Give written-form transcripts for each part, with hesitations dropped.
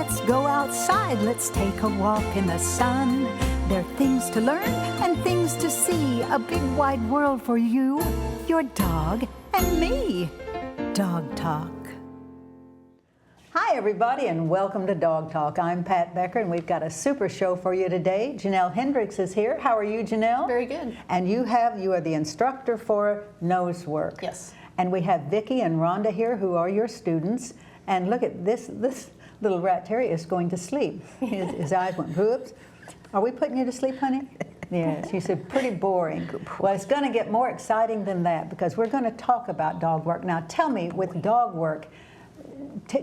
let's go outside. Let's take a walk in the sun. There are things to learn and things to see. A big wide world for you, your dog, and me. Dog Talk. Hi, everybody, and welcome to Dog Talk. I'm Pat Becker, and we've got a super show for you today. Janelle Hendricks is here. How are you, Janelle? Very good. And you are the instructor for nose work. Yes. And we have Vicki and Rhonda here, who are your students. And look at this little rat terrier is going to sleep. His eyes went, whoops. Are we putting you to sleep, honey? Yes, you said pretty boring. Well, it's going to get more exciting than that because we're going to talk about dog work. Now, tell me, with dog work,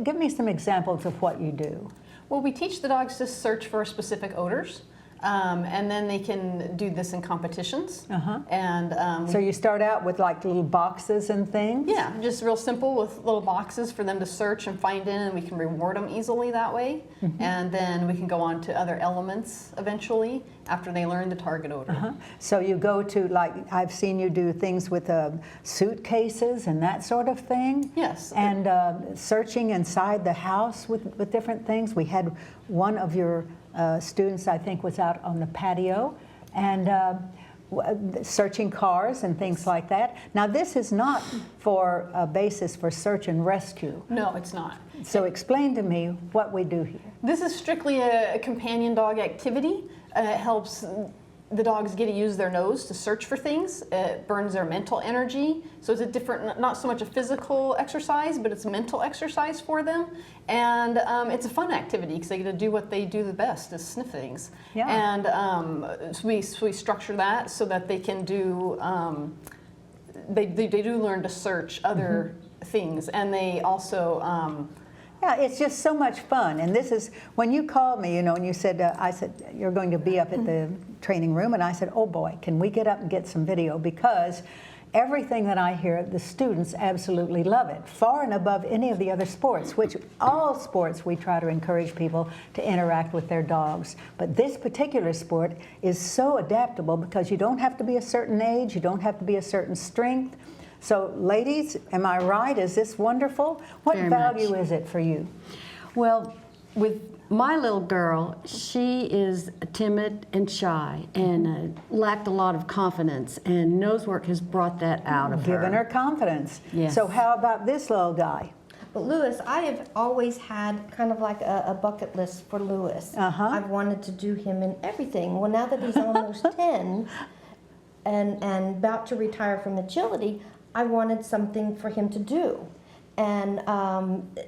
give me some examples of what you do. Well, we teach the dogs to search for specific odors, and then they can do this in competitions. And so you start out with like little boxes and things? Yeah, just real simple with little boxes for them to search and find in, and we can reward them easily that way. And then we can go on to other elements eventually after they learn the target odor. So you go to, like, I've seen you do things with suitcases and that sort of thing? Yes. And searching inside the house with different things. We had one of your students, I think, was out on the patio and searching cars and things like that. Now, this is not for a basis for search and rescue. No, it's not. So explain to me what we do here. This is strictly a companion dog activity. It helps the dogs get to use their nose to search for things. It burns their mental energy. So it's a different, not so much a physical exercise, but it's a mental exercise for them. And it's a fun activity because they get to do what they do the best, is sniff things. Yeah. And so we structure that so that they can do, they do learn to search other things. And they also, yeah, it's just so much fun. And this is, when you called me, you know, and you said, I said, you're going to be up at the training room. And I said, oh boy, can we get up and get some video? Because everything that I hear, the students absolutely love it, far and above any of the other sports, which all sports we try to encourage people to interact with their dogs. But this particular sport is so adaptable because you don't have to be a certain age, you don't have to be a certain strength. So, ladies, am I right? Is this wonderful? What Very value much. is it for you? Well, with my little girl, she is timid and shy and lacked a lot of confidence, and nose work has brought that out of her. Given her confidence. Yes. So how about this little guy? Lewis, I have always had kind of like a bucket list for Lewis. I've wanted to do him in everything. Well, now that he's almost 10 and about to retire from agility, I wanted something for him to do. And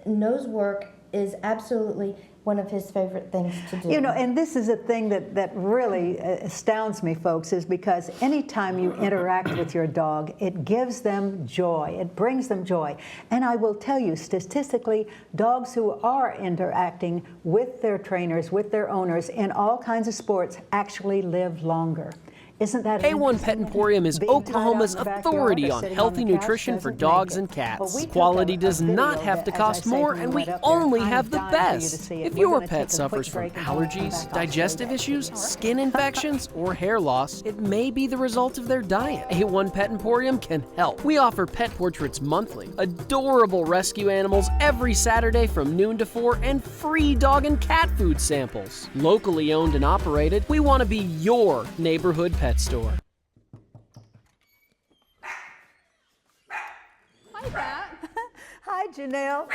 nose work is absolutely one of his favorite things to do. You know, and this is a thing that really astounds me, folks, is because anytime you interact with your dog, it gives them joy. It brings them joy. And I will tell you, statistically, dogs who are interacting with their trainers, with their owners, in all kinds of sports actually live longer. Isn't that A1 Pet Emporium is Oklahoma's authority on healthy nutrition for dogs and cats. Quality does not have to cost more, and we only have the best. If your pet suffers from allergies, digestive issues, skin infections, or hair loss, it may be the result of their diet. A1 Pet Emporium can help. We offer pet portraits monthly, adorable rescue animals every Saturday from noon to 4, and free dog and cat food samples. Locally owned and operated, we want to be your neighborhood pet store. Hi, Pat. Hi, Janelle.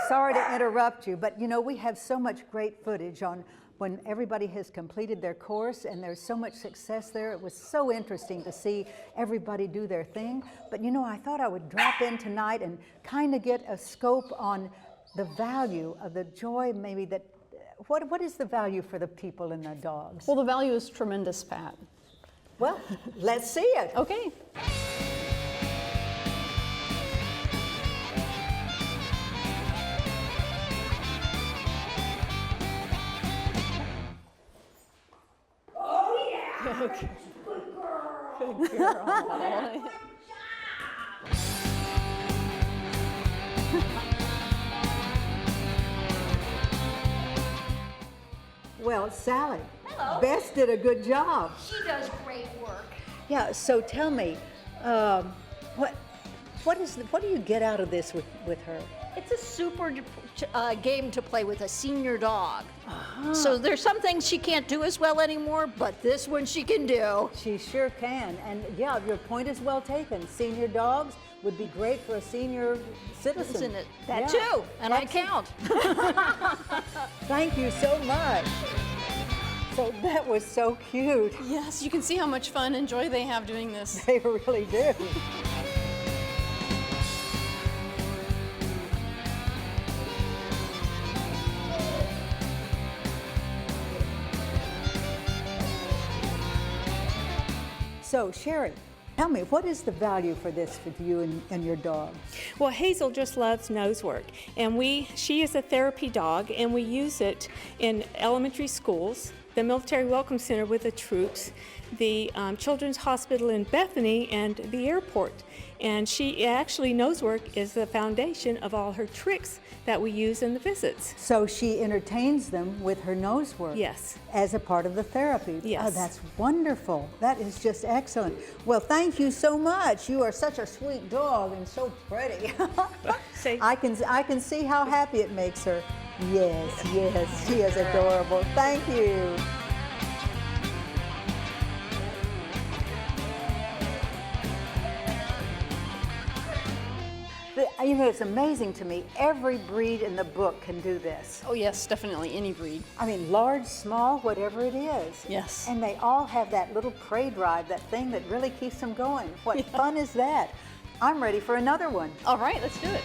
Sorry to interrupt you, but you know, we have so much great footage on when everybody has completed their course, and there's so much success there. It was so interesting to see everybody do their thing. But you know, I thought I would drop in tonight and kind of get a scope on the value of the joy, maybe that, what is the value for the people and the dogs? Well, the value is tremendous, Pat. Well, let's see it. Okay. Oh yeah! Okay. Good girl! Good girl. Well, Sally, Hello. Bess did a good job. She does great work. Yeah, so tell me, what do you get out of this with her? It's a super game to play with a senior dog. So there's some things she can't do as well anymore, but this one she can do. She sure can. And yeah, your point is well taken. Senior dogs would be great for a senior citizen. Isn't it? That Yeah. too, and I Excellent. count. Thank you so much. So that was so cute. Yes, you can see how much fun and joy they have doing this. They really do. So, Sherry, tell me, what is the value for this for you and your dog? Well, Hazel just loves nose work, and she is a therapy dog, and we use it in elementary schools, the Military Welcome Center with the troops, the Children's Hospital in Bethany, and the airport. And nose work is the foundation of all her tricks that we use in the visits. So she entertains them with her nose work. Yes. As a part of the therapy. Yes. Oh, that's wonderful. That is just excellent. Well, thank you so much. You are such a sweet dog and so pretty. Say- I can see how happy it makes her. Yes, yes, she is adorable. Thank you. You know, it's amazing to me. Every breed in the book can do this. Oh yes, definitely, any breed. I mean, large, small, whatever it is. Yes. And they all have that little prey drive, that thing that really keeps them going. What fun is that? I'm ready for another one. All right, let's do it.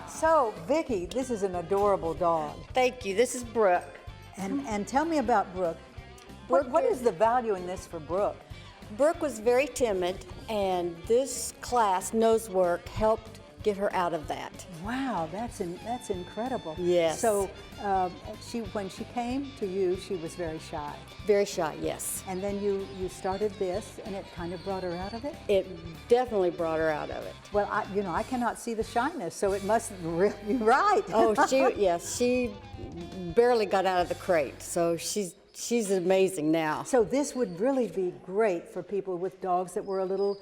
So, Vicki, this is an adorable dog. Thank you. This is Brooke. And tell me about Brooke. What is the value in this for Brooke? Brooke was very timid, and this class, nose work, helped get her out of that. Wow, that's incredible. Yes. So, when she came to you, she was very shy. Very shy, yes. And then you started this, and it kind of brought her out of it? It definitely brought her out of it. Well, I cannot see the shyness, so it must really be right. Oh, she barely got out of the crate, so she's amazing now. So this would really be great for people with dogs that were a little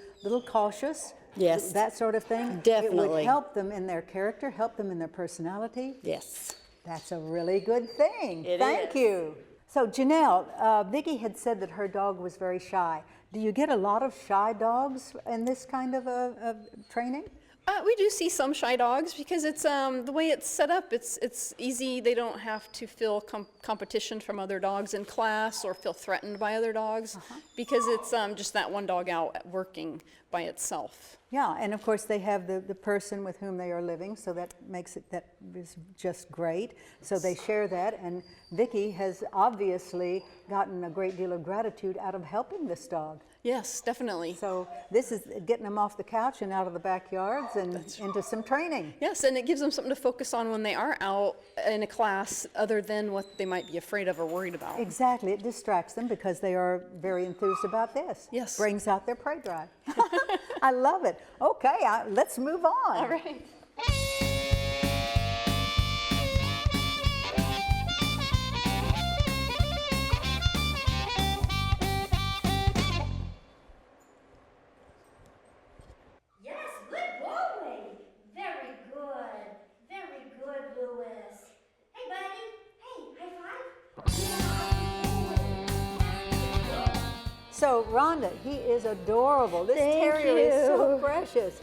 cautious. Yes. That sort of thing. It would Definitely. help them in their character, help them in their personality. Yes. That's a really good thing. It Thank is. you. So Janelle, Vicki had said that her dog was very shy. Do you get a lot of shy dogs in this kind of training? We do see some shy dogs because it's the way it's set up. It's easy. They don't have to feel competition from other dogs in class or feel threatened by other dogs because it's just that one dog out working by itself. Yeah, and of course they have the person with whom they are living, so that is just great. So they share that, and Vicki has obviously gotten a great deal of gratitude out of helping this dog. Yes, definitely. So this is getting them off the couch and out of the backyards and into some training. Yes, and it gives them something to focus on when they are out in a class other than what they might be afraid of or worried about. Exactly, it distracts them because they are very enthused about this. Yes. Brings out their prey drive. I love it. Okay, let's move on. All right. Yes, good boy. Very good. Very good, Louis. Hey, buddy. Hey, high five. So Rhonda, he is adorable. This Thank terrier is so you. precious.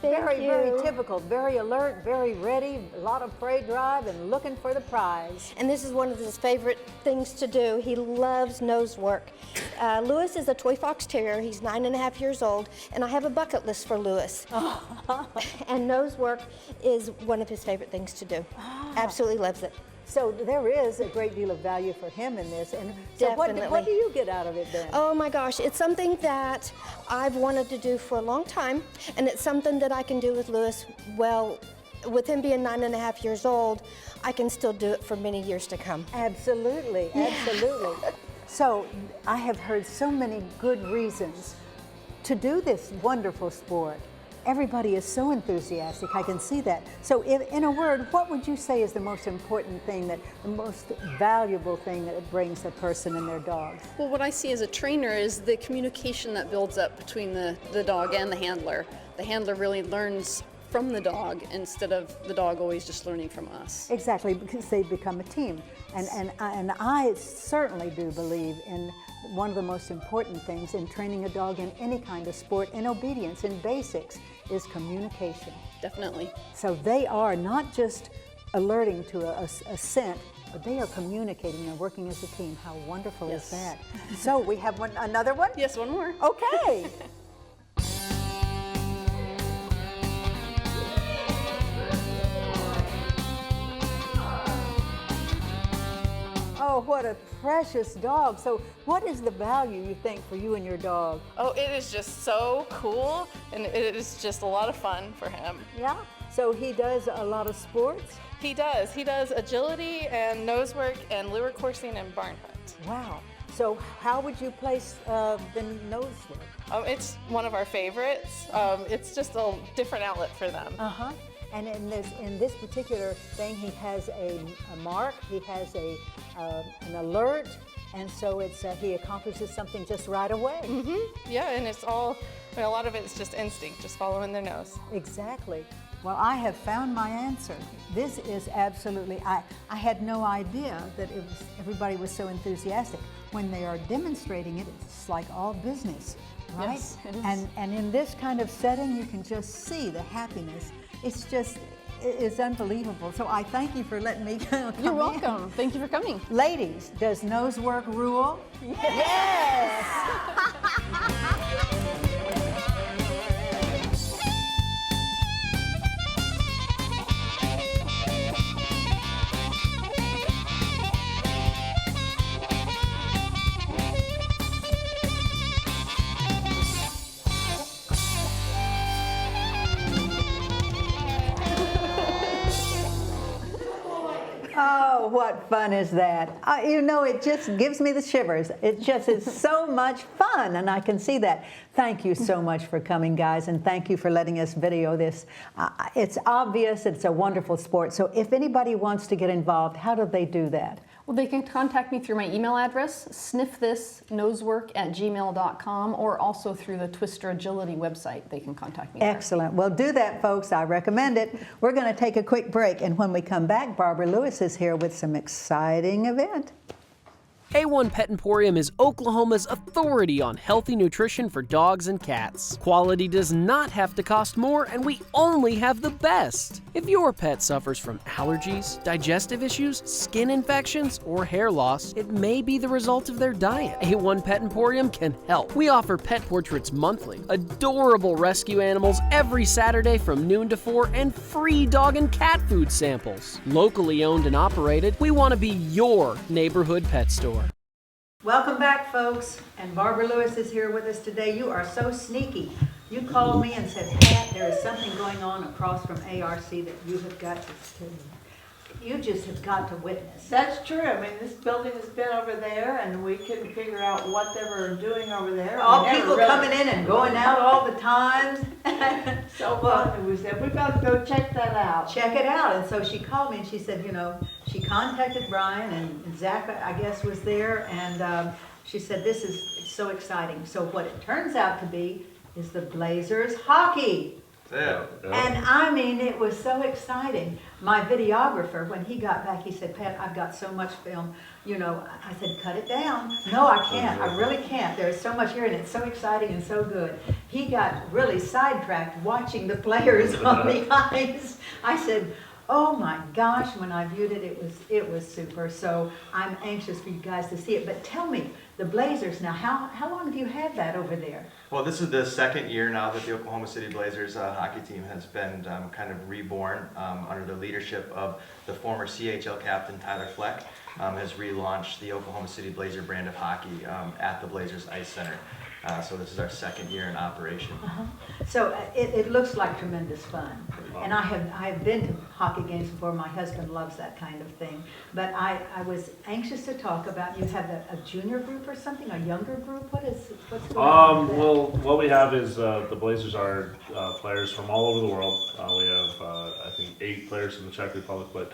Thank Very you. typical, very alert, very ready, a lot of prey drive and looking for the prize. And this is one of his favorite things to do. He loves nose work. Louis is a toy fox terrier. He's 9.5 years old, and I have a bucket list for Louis. And nose work is one of his favorite things to do. Absolutely loves it. So there is a great deal of value for him in this. And so what Definitely. do you get out of it then? Oh my gosh, it's something that I've wanted to do for a long time, and it's something that I can do with Louis. Well, with him being 9.5 years old, I can still do it for many years to come. Absolutely, absolutely. So I have heard so many good reasons to do this wonderful sport. everybody is so enthusiastic. I can see that. So in a word, what would you say is the most important thing, the most valuable thing that it brings a person and their dog? Well, what I see as a trainer is the communication that builds up between the dog and the handler. The handler really learns from the dog instead of the dog always just learning from us. Exactly, because they become a team. And I certainly do believe in one of the most important things in training a dog in any kind of sport, in obedience, in basics, is communication. Definitely. So they are not just alerting to a scent, but they are communicating. They're working as a team. How wonderful is that? So we have another one? Yes, one more. Okay. Oh, what a precious dog. So what is the value, you think, for you and your dog? Oh, it is just so cool, and it is just a lot of fun for him. Yeah? So he does a lot of sports? He does. He does agility and nose work and lure coursing and barn hunt. Wow. So how would you place the nose work? It's one of our favorites. It's just a different outlet for them. Uh-huh. And in this particular thing, he has a mark, he has an alert, and so he accomplishes something just right away. Mm-hmm. Yeah, and it's all, a lot of it is just instinct, just following their nose. Exactly. Well, I have found my answer. This is absolutely, I had no idea that everybody was so enthusiastic. When they are demonstrating it, it's like all business, right? Yes, it is. And in this kind of setting, you can just see the happiness. It's unbelievable. So I thank you for letting me come You're welcome. Thank you for coming. Ladies, does nose work rule? Yes! Oh, what fun is that? It just gives me the shivers. It just is so much fun, and I can see that. Thank you so much for coming, guys, and thank you for letting us video this. It's obvious it's a wonderful sport, so if anybody wants to get involved, how do they do that? Well, they can contact me through my email address, sniffthisnosework@gmail.com, or also through the Twister Agility website. They can contact me there. Excellent. Well, do that, folks. I recommend it. We're going to take a quick break, and when we come back, Barbara Lewis is here with some exciting event. A1 Pet Emporium is Oklahoma's authority on healthy nutrition for dogs and cats. Quality does not have to cost more, and we only have the best. If your pet suffers from allergies, digestive issues, skin infections, or hair loss, it may be the result of their diet. A1 Pet Emporium can help. We offer pet portraits monthly, adorable rescue animals every Saturday from noon to 4, and free dog and cat food samples. Locally owned and operated, we want to be your neighborhood pet store. Welcome back, folks, and Barbara Lewis is here with us today. You are so sneaky. You called me and said, Pat, there is something going on across from ARC that you have got you just have got to witness. That's true. I mean, this building has been over there, and we couldn't figure out what they were doing over there. All people coming in and going out all the time. So fun. We said, we got to go check that out. Check it out. And so she called me and she said, she contacted Brian, and Zach, I guess, was there, and she said, this is so exciting. So what it turns out to be is the Blazers hockey. Yeah. And I mean, it was so exciting. My videographer, when he got back, he said, Pat, I've got so much film. I said, cut it down. No, I can't. I really can't. There's so much here, and it's so exciting and so good. He got really sidetracked watching the players on the ice. I said, oh my gosh, when I viewed it, it was super. So I'm anxious for you guys to see it. But tell me, the Blazers now, how long have you had that over there? Well, this is the second year now that the Oklahoma City Blazers hockey team has been kind of reborn under the leadership of the former CHL captain Tyler Fleck. Has relaunched the Oklahoma City Blazer brand of hockey at the Blazers Ice Center. So this is our second year in operation. So it looks like tremendous fun. And I have been to hockey games before. My husband loves that kind of thing. But I was anxious to talk about, you have a junior group or something, a younger group? What's going on with that? Well, what we have is the Blazers are players from all over the world. We have, I think, 8 players from the Czech Republic, but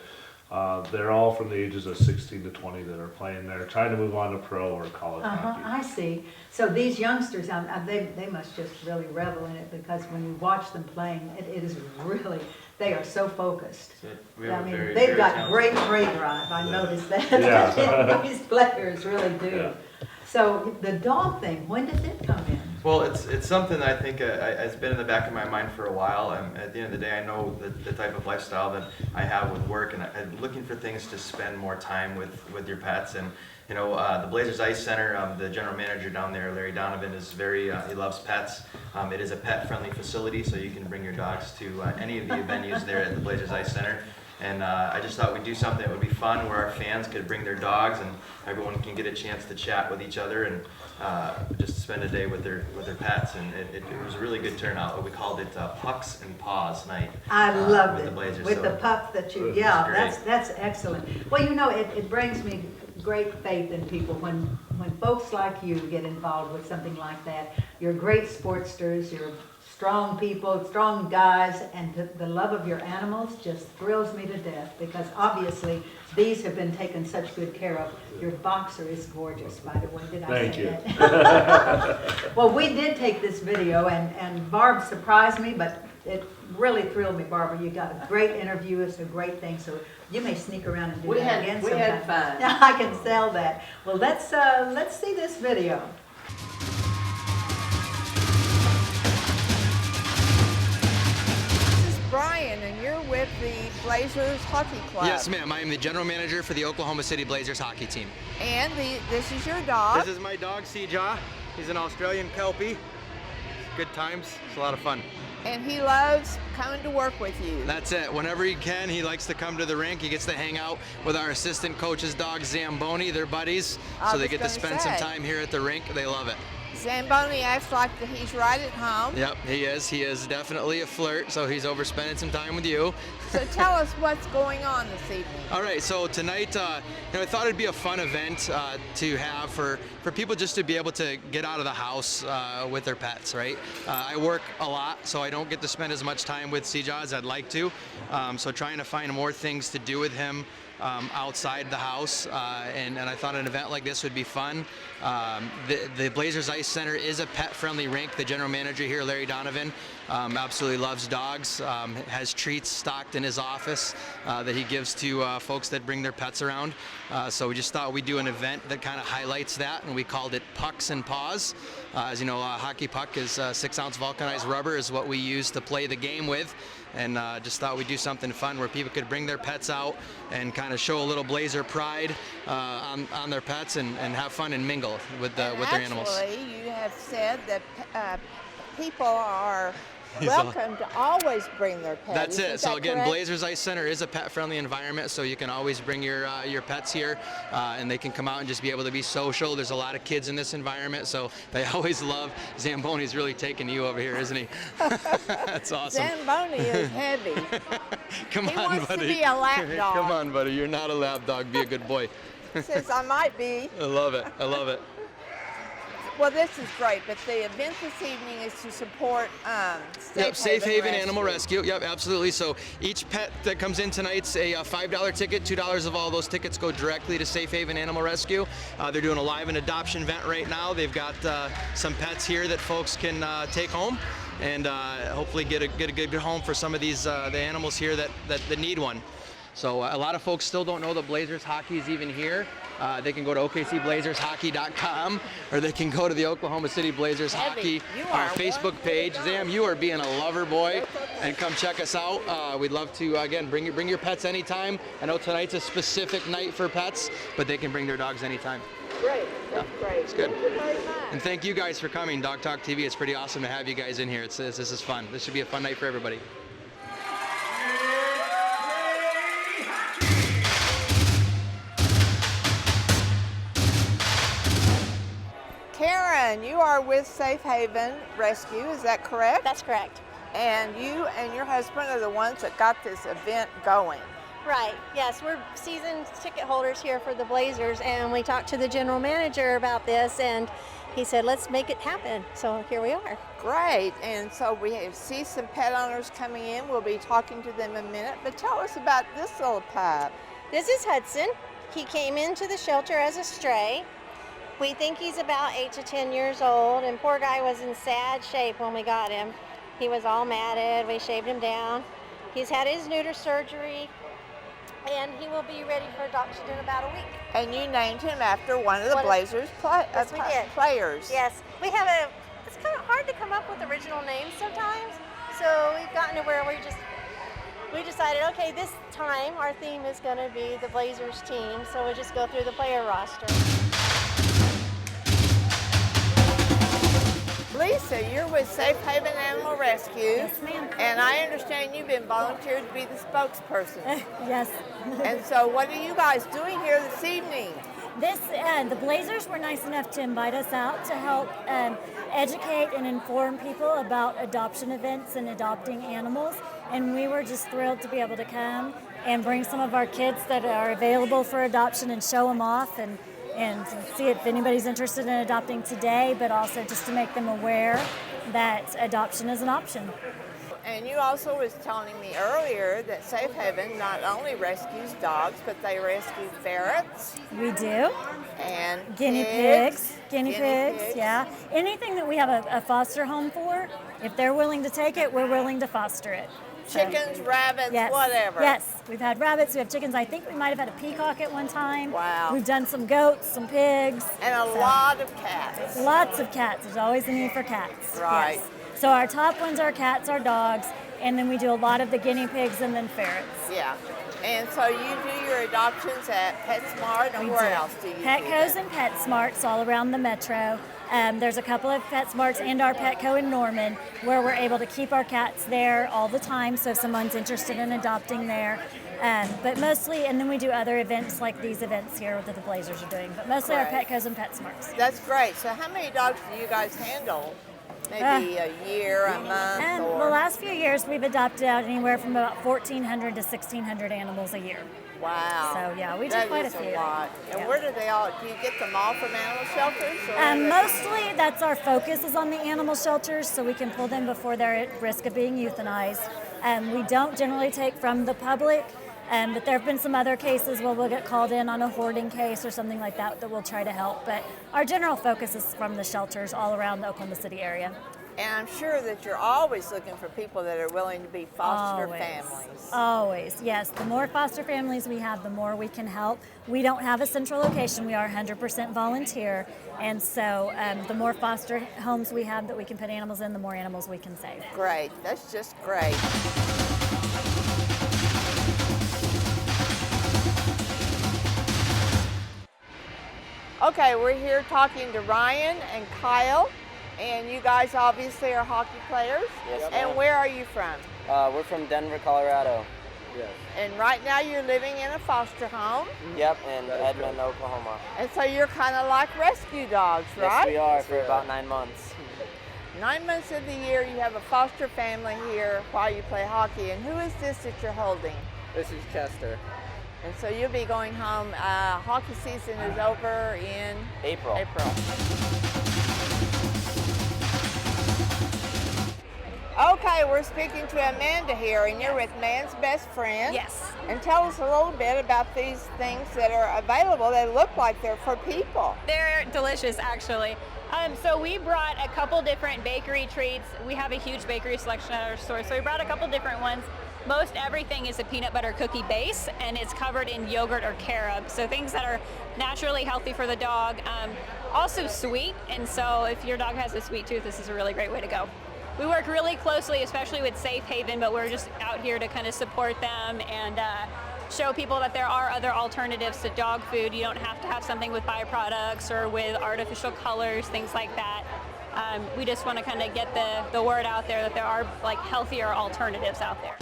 they're all from the ages of 16 to 20 that are playing there, trying to move on to pro or college hockey. I see. So these youngsters, they must just really revel in it, because when you watch them playing, it is really, they are so focused. They've got great drive. I noticed that. Yeah. These players really do. Yeah. So the dog thing, when did it come in? Well, it's something that I think has been in the back of my mind for a while. At the end of the day, I know the type of lifestyle that I have with work, and I'm looking for things to spend more time with your pets. And you know, the Blazers Ice Center, the general manager down there, Larry Donovan, is very, he loves pets. It is a pet-friendly facility, so you can bring your dogs to any of the venues there at the Blazers Ice Center. And I just thought we'd do something that would be fun, where our fans could bring their dogs and everyone can get a chance to chat with each other and just spend a day with their pets. And it was a really good turnout. We called it Pucks and Paws Night. I loved with it. The Blazers, with the pup that you, that's excellent. Well, you know, it brings me great faith in people when folks like you get involved with something like that. You're great sportsters, you're strong people, strong guys, and the love of your animals just thrills me to death, because obviously these have been taken such good care of. Your boxer is gorgeous, by the way. Did I say that? Well, we did take this video, and Barb surprised me, but it really thrilled me, Barbara. You got a great interview. It's a great thing. So you may sneak around and do that again sometime. We had fun. I can sell that. Well, let's see this video. Brian, and you're with the Blazers Hockey Club. Yes, ma'am. I am the general manager for the Oklahoma City Blazers hockey team. And this is your dog. This is my dog, Seajaw. He's an Australian Kelpie. Good times. It's a lot of fun. And he loves coming to work with you. That's it. Whenever he can, he likes to come to the rink. He gets to hang out with our assistant coach's dog, Zamboni. They're buddies, so they get to spend some time here at the rink. They love it. Zamboni acts like he's right at home. Yep, he is. He is definitely a flirt, so he's over spending some time with you. So tell us what's going on this evening. All right, so tonight, I thought it'd be a fun event to have for people just to be able to get out of the house with their pets, right? I work a lot, so I don't get to spend as much time with Seajaw as I'd like to. So trying to find more things to do with him outside the house, and I thought an event like this would be fun. The Blazers Ice Center is a pet-friendly rink. The general manager here, Larry Donovan, absolutely loves dogs, has treats stocked in his office that he gives to folks that bring their pets around. So we just thought we'd do an event that kind of highlights that, and we called it Pucks and Paws. As you know, a hockey puck is 6-ounce vulcanized rubber is what we use to play the game with. And just thought we'd do something fun where people could bring their pets out and kind of show a little Blazer pride on their pets and have fun and mingle with their animals. Actually, you have said that people are welcome to always bring their pets. That's it. So again, correct? Blazers Ice Center is a pet-friendly environment, so you can always bring your pets here, and they can come out and just be able to be social. There's a lot of kids in this environment, so they always love. Zamboni's really taking you over here, isn't he? That's awesome. Zamboni is heavy. Come he on, wants buddy. to be a lap dog. Come on, buddy. You're not a lap dog. Be a good boy. Says I might be. I love it. I love it. Well, this is great, but the event this evening is to support Safe Haven Animal Rescue. Yep, absolutely. So each pet that comes in tonight's a $5 ticket. $2 of all those tickets go directly to Safe Haven Animal Rescue. They're doing a live and adoption event right now. They've got some pets here that folks can take home and hopefully get a good home for some of these the animals here that need one. So a lot of folks still don't know that Blazers hockey is even here. They can go to OKCBlazersHockey.com, or they can go to the Oklahoma City Blazers Hockey Facebook page. Zam, you are being a lover boy, and come check us out. We'd love to, again, bring your pets anytime. I know tonight's a specific night for pets, but they can bring their dogs anytime. Great, that's great. It's good. Thank you very much. And thank you guys for coming, Dog Talk TV. It's pretty awesome to have you guys in here. This is fun. This should be a fun night for everybody. Karen, you are with Safe Haven Rescue, is that correct? That's correct. And you and your husband are the ones that got this event going. Right, yes, we're season ticket holders here for the Blazers, and we talked to the general manager about this, and he said, let's make it happen. So here we are. Great, and so we see some pet owners coming in. We'll be talking to them in a minute, but tell us about this little pup. This is Hudson. He came into the shelter as a stray. We think he's about 8 to 10 years old, and poor guy was in sad shape when we got him. He was all matted, we shaved him down. He's had his neuter surgery, and he will be ready for adoption in about a week. And you named him after one of the Blazers players. Yes, we have it's kind of hard to come up with original names sometimes, so we've gotten to where we decided, okay, this time our theme is going to be the Blazers team, so we'll just go through the player roster. Lisa, you're with Safe Haven Animal Rescue. Yes, ma'am. And I understand you've been volunteered to be the spokesperson. Yes. And so what are you guys doing here this evening? The Blazers were nice enough to invite us out to help educate and inform people about adoption events and adopting animals. And we were just thrilled to be able to come and bring some of our kids that are available for adoption and show them off and see if anybody's interested in adopting today, but also just to make them aware that adoption is an option. And you also was telling me earlier that Safe Haven not only rescues dogs, but they rescue ferrets. We do. And guinea pigs. Guinea pigs, yeah. Anything that we have a foster home for, if they're willing to take it, we're willing to foster it. Chickens, rabbits, yes. whatever. Yes, we've had rabbits, we have chickens. I think we might have had a peacock at one time. Wow. We've done some goats, some pigs. And a lot of cats. Lots of cats. There's always a need for cats. Right. Yes. So our top ones are cats, our dogs, and then we do a lot of the guinea pigs and then ferrets. Yeah. And so you do your adoptions at PetSmart, and where else do you do Petco's that? and PetSmarts all around the metro. There's a couple of PetSmarts and our Petco in Norman where we're able to keep our cats there all the time, so if someone's interested in adopting there. But mostly, and then we do other events like these events here that the Blazers are doing, but mostly our Petco's and PetSmarts. That's great. So how many dogs do you guys handle? Maybe a year, a month? The last few years, we've adopted out anywhere from about 1,400 to 1,600 animals a year. Wow. So yeah, we do That quite a is few. a lot. And Yeah. where do they all, do you get them all from animal shelters? Or Mostly that's our focus is on the animal shelters, so we can pull them before they're at risk of being euthanized. We don't generally take from the public, but there have been some other cases where we'll get called in on a hoarding case or something like that that we'll try to help. But our general focus is from the shelters all around the Oklahoma City area. And I'm sure that you're always looking for people that are willing to be foster Always. families. Always, yes. The more foster families we have, the more we can help. We don't have a central location. We are 100% volunteer. And so the more foster homes we have that we can put animals in, the more animals we can save. Great. That's just great. Okay, we're here talking to Ryan and Kyle. And you guys obviously are hockey players. Yes, and ma'am. where are you from? We're from Denver, Colorado. Yes. And right now you're living in a foster home. Yep, in Edmond, Oklahoma. And so you're kind of like rescue dogs, right? Yes, we are for about 9 months. 9 months of the year you have a foster family here while you play hockey. And who is this that you're holding? This is Chester. And so you'll be going home. Hockey season is over in April. Okay, we're speaking to Amanda here, and you're with Man's Best Friend. Yes. And tell us a little bit about these things that are available. They look like they're for people. They're delicious, actually. So we brought a couple different bakery treats. We have a huge bakery selection at our store, so we brought a couple different ones. Most everything is a peanut butter cookie base, and it's covered in yogurt or carob, so things that are naturally healthy for the dog. Also sweet, and so if your dog has a sweet tooth, this is a really great way to go. We work really closely, especially with Safe Haven, but we're just out here to kind of support them and show people that there are other alternatives to dog food. You don't have to have something with byproducts or with artificial colors, things like that. We just want to kind of get the word out there that there are like healthier alternatives out there.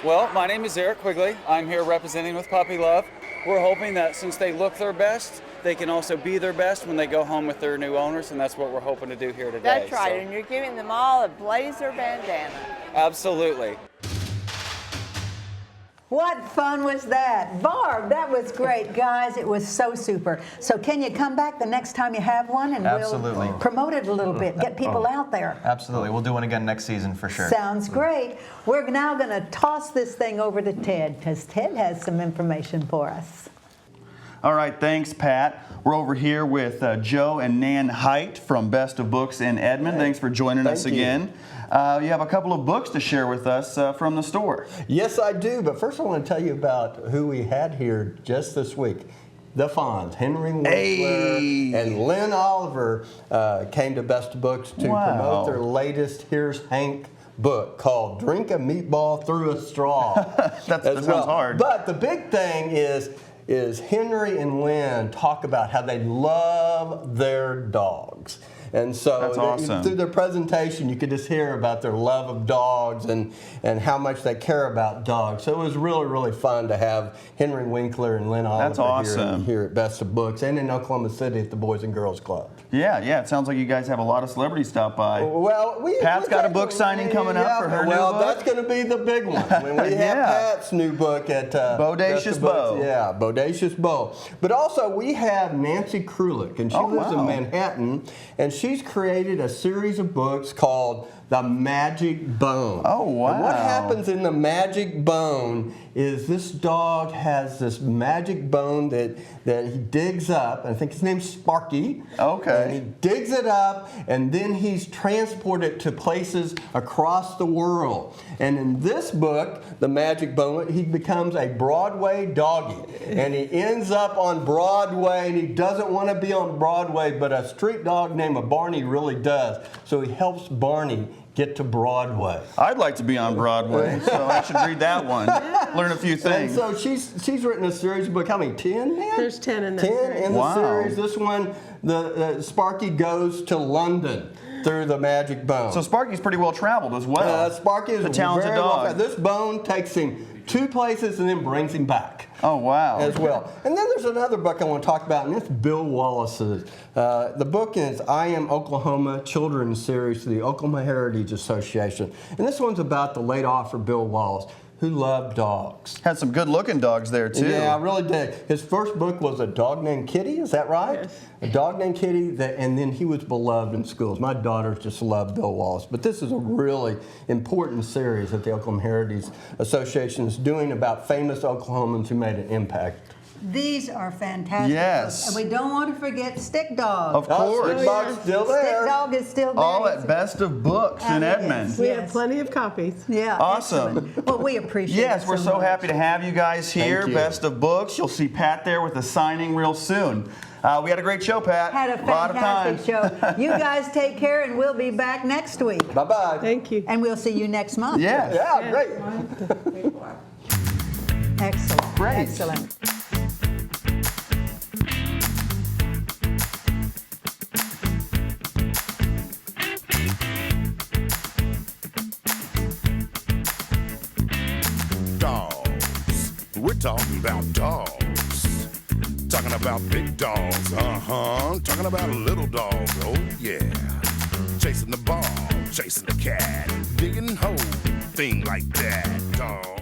Well, my name is Eric Quigley. I'm here representing with Puppy Love. We're hoping that since they look their best, they can also be their best when they go home with their new owners, and that's what we're hoping to do here today. That's right, So, and you're giving them all a blazer bandana. absolutely. What fun was that? Barb, that was great. Guys, it was so super. So can you come back the next time you have one and Absolutely. we'll promote it a little bit, get people out there. Absolutely. We'll do one again next season for sure. Sounds great. We're now going to toss this thing over to Ted because Ted has some information for us. All right, thanks, Pat. We're over here with Joe and Nan Height from Best of Books in Edmond. Thanks for joining us again. You have a couple of books to share with us from the store. Yes, I do. But first I want to tell you about who we had here just this week. The Fonz, Henry Winkler and Lynn Oliver came to Best of Books to promote their latest Here's Hank book called Drink a Meatball Through a Straw. That sounds hard. But the big thing is Henry and Lynn talk about how they love their dogs. And so That's awesome. Through their presentation, you could just hear about their love of dogs and how much they care about dogs. So it was really, really fun to have Henry Winkler and Lynn Oliver here at Best of Books and in Oklahoma City at the Boys and Girls Club. Yeah, it sounds like you guys have a lot of celebrities stop by. Well, Pat's got a book signing coming up for her new book. Well, that's going to be the big one. When we have Pat's new book at Bodacious Bo. Yeah, Bodacious Bo. But also we have Nancy Krulik, and she lives in Manhattan, and she's created a series of books called The Magic Bone. Oh, wow. And what happens in The Magic Bone is this dog has this magic bone that he digs up. I think his name's Sparky. Okay. And he digs it up, and then he's transported to places across the world. And in this book, The Magic Bone, he becomes a Broadway doggy. And he ends up on Broadway, and he doesn't want to be on Broadway, but a street dog named Barney really does. So he helps Barney get to Broadway. I'd like to be on Broadway, so I should read that one. Learn a few things. And so she's written a series of books. How many? 10, man? There's 10 in that 10 series. in the series. This one, the Sparky goes to London through the Magic Bone. So Sparky's pretty well traveled as well. Sparky is a talented dog. This bone takes him 2 places and then brings him back. Oh, wow. As well. And then there's another book I want to talk about, and it's Bill Wallace's. The book is I Am Oklahoma Children's Series to the Oklahoma Heritage Association. And this one's about the late author Bill Wallace, who loved dogs. Had some good-looking dogs there, too. Yeah, I really did. His first book was A Dog Named Kitty, is that right? Yes. A Dog Named Kitty, and then he was beloved in schools. My daughters just love Bill Wallace. But this is a really important series that the Oklahoma Heritage Association is doing about famous Oklahomans who made an impact. These are fantastic. Yes. And we don't want to forget Stick Dog. Of course. Stick Dog's still there. Stick Dog is still there. All at Best of Books in Edmond. We have plenty of copies. Yeah. Awesome. Excellent. Well, we appreciate it. Yes, we're so much. happy to have you guys here. Thank you. Best of Books. You'll see Pat there with a signing real soon. We had a great show, Pat. Had a fantastic show. You guys take care, and we'll be back next week. Bye-bye. Thank you. And we'll see you next month. Yes. Yeah, great. Excellent. Great. Excellent. Dogs. We're talking about dogs. Talking about big dogs, talking about little dogs, oh yeah. Chasing the ball, chasing the cat, digging holes, thing like that, dog.